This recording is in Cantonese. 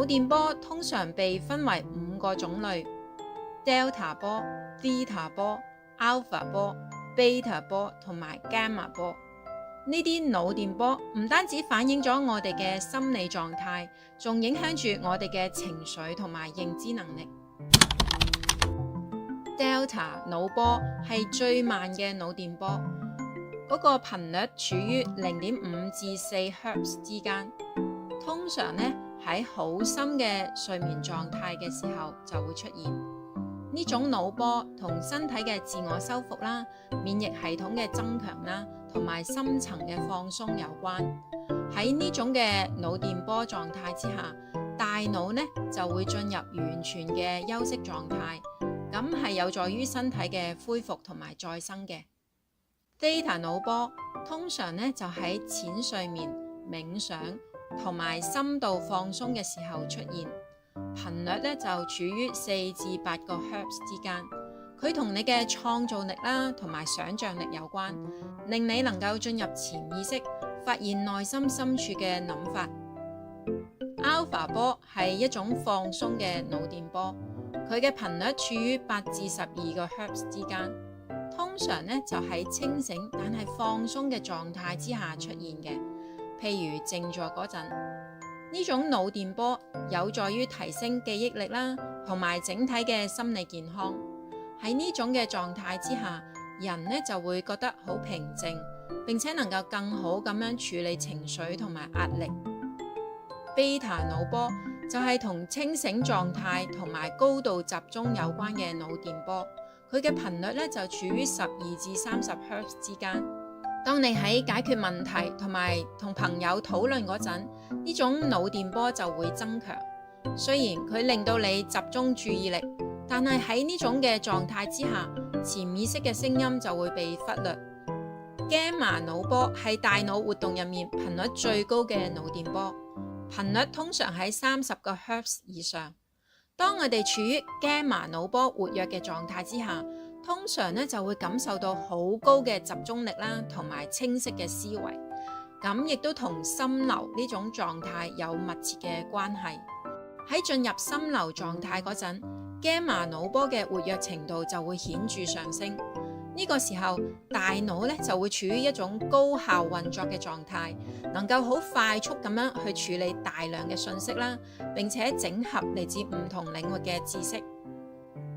腦電波通常被分為5個種類：Delta 波、Theta 波、Alpha 波、Beta 波同埋 Gamma 波。呢啲腦電波唔單止反映咗我哋嘅心理狀態，仲影響住我哋嘅情緒同埋認知能力。Delta 腦波係最慢嘅腦電波，嗰個頻率處於0.5至4 Hz 之間。通常呢，喺好深嘅睡眠狀態嘅時候就會出現。呢種腦波同身體嘅自我修復啦、免疫系統嘅增強啦，同埋深層嘅放鬆有關。喺呢種嘅腦電波狀態之下，大腦呢就會進入完全嘅休息狀態，咁係有助於身體嘅恢復同埋再生嘅。Theta 腦波通常呢就喺淺睡眠、冥想同埋深度放鬆嘅時候出現，頻率咧就處於4至8個 Hz 之間。佢同你嘅創造力啦同埋想像力有關，令你能夠進入潛意識，發現內心深處嘅諗法。Alpha 波係一種放鬆嘅腦電波，佢嘅頻率處於8至12個 Hz 之間，通常咧就喺清醒但係放鬆嘅狀態之下出現嘅。譬如靜坐嗰陣，呢種腦電波有助於提升記憶力啦，同埋整體嘅心理健康。喺呢種嘅狀態之下，人呢就會覺得好平靜，並且能夠更好咁樣處理情緒同埋壓力。Beta 腦波就係同清醒狀態同埋高度集中有關嘅腦電波，佢嘅頻率呢就處於12至30 Hz 之間。當你喺解決問題同埋同朋友討論嗰陣，呢種腦電波就會增強。雖然佢令到你集中注意力，但係喺呢種嘅狀態之下，潛意識嘅聲音就會被忽略。Gamma 腦波係大腦活動入面頻率最高嘅腦電波，頻率通常喺30個 Hz 以上。當我哋處於 Gamma 腦波活躍嘅狀態之下，通常呢就會感受到好高嘅集中力啦，同埋清晰嘅思維，咁亦都同心流呢種狀態有密切嘅關係。喺進入心流狀態嗰陣，Gamma 腦波嘅活躍程度就會顯著上升。呢個時候，大腦呢就會處於一種高效運作嘅狀態，能夠好快速咁樣去處理大量嘅信息啦，並且整合嚟自唔同領域嘅知識。